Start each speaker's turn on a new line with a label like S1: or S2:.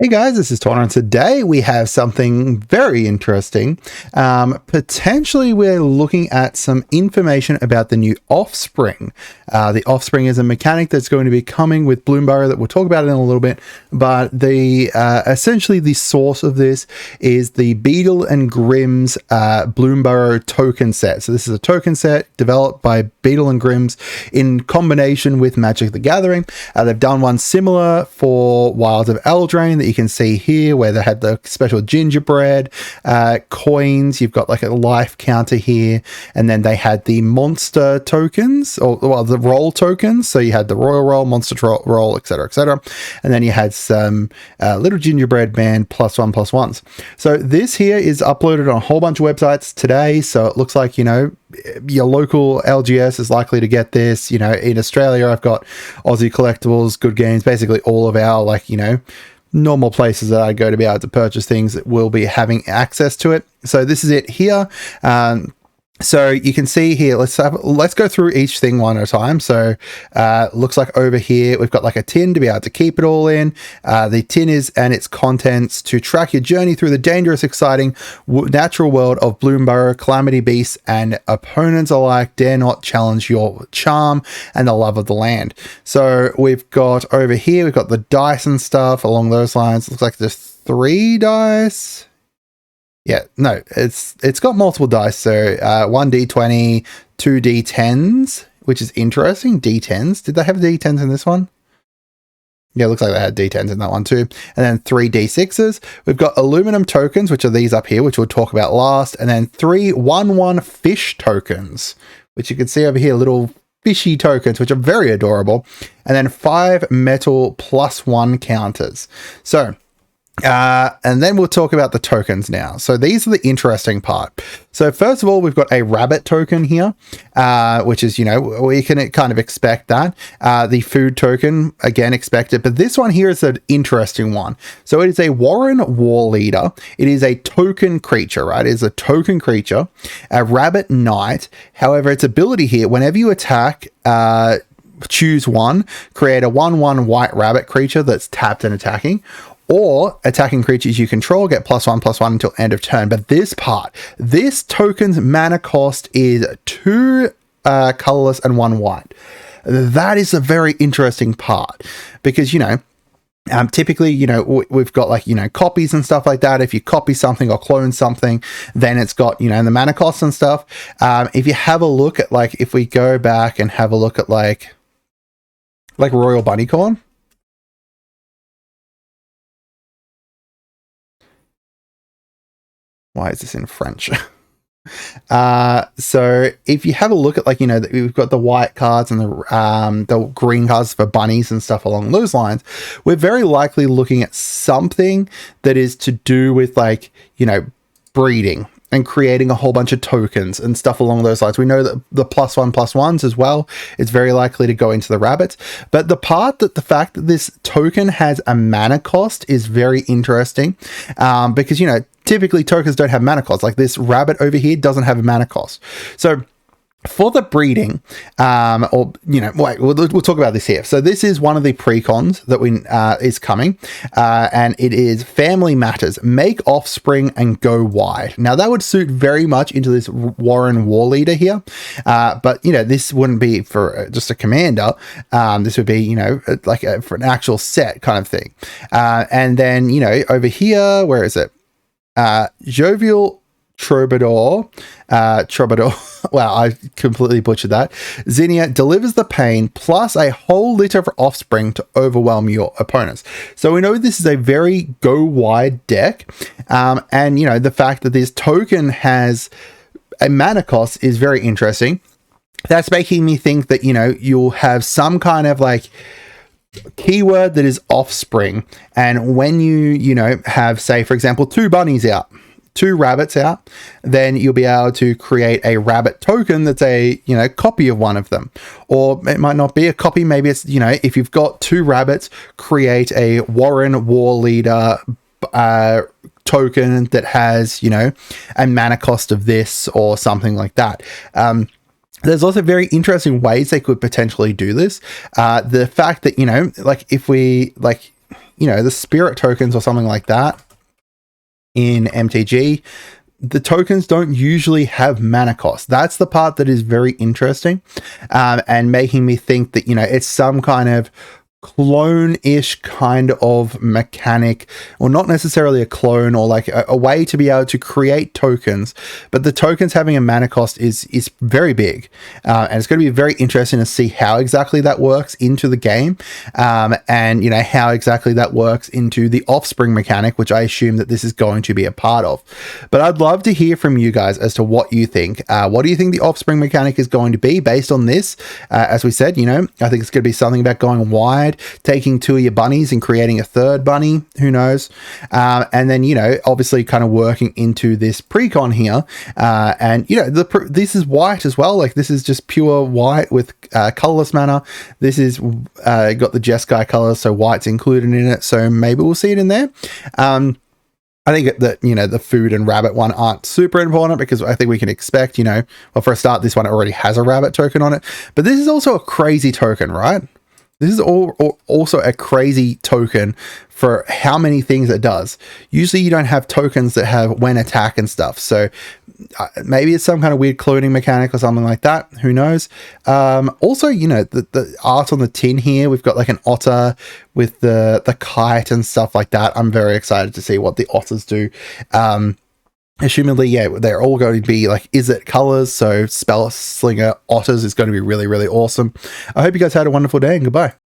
S1: Hey guys, this is Tauna, and today we have something very interesting. Potentially, we're looking at some information about the new Offspring. The Offspring is a mechanic that's going to be coming with Bloomburrow that we'll talk about in a little bit. But essentially the source of this is the Beadle and Grimm's Bloomburrow token set. So this is a token set developed by Beadle and Grimm's in combination with Magic the Gathering. They've done one similar for Wilds of Eldraine that you can see here, where they had the special gingerbread coins. You've got like a life counter here, and then they had the monster tokens, or well, the roll tokens. So you had the royal roll, monster roll, etc., etc., and then you had some little gingerbread man +1/+1s. So this here is uploaded on a whole bunch of websites today. So it looks like, you know, your local LGS is likely to get this. You know, in Australia, I've got Aussie Collectibles, Good Games, basically all of our, like, you know, normal places that I go to be able to purchase things that will be having access to it. So this is it here. So you can see here, let's go through each thing one at a time. So looks like over here we've got like a tin to be able to keep it all in. The tin is and its contents to track your journey through the dangerous, exciting natural world of Bloomburrow. Calamity beasts and opponents alike dare not challenge your charm and the love of the land. So we've got over here, we've got the dice and stuff along those lines. Looks like there's 3 dice. Yeah, no, it's got multiple dice. So 1d20, 2d10s, which is interesting. D10s. Did they have D10s in this one? Yeah, it looks like they had D10s in that one too. And then 3 D6s. We've got aluminum tokens, which are these up here, which we'll talk about last. And then 3 1/1 fish tokens, which you can see over here, little fishy tokens, which are very adorable. And then 5 metal +1 counters. So and then we'll talk about the tokens now. So these are the interesting part. So first of all, we've got a rabbit token here, which is, you know, we can kind of expect that. The food token, again, expected, but this one here is an interesting one. So it is a Warren War Leader. It is a token creature, right? It is a token creature, a rabbit knight. However, its ability here, whenever you attack, choose one, create a 1/1 white rabbit creature that's tapped and attacking, or attacking creatures you control get +1/+1 until end of turn. But this part, this token's mana cost is 2 colorless and 1 white. That is a very interesting part because, you know, typically, you know, we've got like, you know, copies and stuff like that. If you copy something or clone something, then it's got, you know, the mana costs and stuff. If you have a look at, like, if we go back and have a look at like Royal Bunnycorn. Why is this in French? So if you have a look at, like, you know, we've got the white cards and the green cards for bunnies and stuff along those lines, we're very likely looking at something that is to do with, like, you know, breeding and creating a whole bunch of tokens and stuff along those lines. We know that the +1/+1s as well is very likely to go into the rabbits. But the fact that this token has a mana cost is very interesting, because, you know, typically tokens don't have mana costs. Like this rabbit over here doesn't have a mana cost. So for the breeding, or, you know, wait, we'll talk about this here. So this is one of the precons that is coming, and it is Family Matters. Make Offspring and go wide. Now that would suit very much into this Warren War Leader here, but, you know, this wouldn't be for just a commander. This would be, you know, like for an actual set kind of thing. And then, you know, over here, where is it? Jovial Troubadour, wow, I completely butchered that. Zinnia delivers the pain plus a whole litter of Offspring to overwhelm your opponents. So we know this is a very go wide deck, and, you know, the fact that this token has a mana cost is very interesting. That's making me think that, you know, you'll have some kind of like keyword that is Offspring, and when you know, have, say, for example, 2 bunnies out, 2 rabbits out, then you'll be able to create a rabbit token that's a, you know, copy of one of them. Or it might not be a copy, maybe it's, you know, if you've got 2 rabbits, create a Warren War Leader token that has, you know, a mana cost of this or something like that. There's also very interesting ways they could potentially do this. The fact that, you know, like if we, like, you know, the spirit tokens or something like that in MTG, the tokens don't usually have mana cost. That's the part that is very interesting, and making me think that, you know, it's some kind of clone-ish kind of mechanic, or not necessarily a clone, or like a way to be able to create tokens, but the tokens having a mana cost is very big, and it's going to be very interesting to see how exactly that works into the game, and you know, how exactly that works into the Offspring mechanic, which I assume that this is going to be a part of. But I'd love to hear from you guys as to what you think. What do you think the Offspring mechanic is going to be based on this? As we said, you know, I think it's going to be something about going wide, taking 2 of your bunnies and creating a 3rd bunny, who knows, and then, you know, obviously kind of working into this precon here, and you know, this is white as well, like this is just pure white with colorless mana. This is got the Jeskai colors, so white's included in it, so maybe we'll see it in there. I think that, you know, the food and rabbit one aren't super important, because I think we can expect, you know, well, for a start, this one already has a rabbit token on it, but this is also a crazy token, right? This is also a crazy token for how many things it does. Usually you don't have tokens that have when attack and stuff. So maybe it's some kind of weird cloning mechanic or something like that. Who knows? Also, you know, the art on the tin here, we've got like an otter with the kite and stuff like that. I'm very excited to see what the otters do. Assumedly, yeah, they're all going to be like Izzet colors, so Spell Slinger Otters is going to be really, really awesome. I hope you guys had a wonderful day, and goodbye.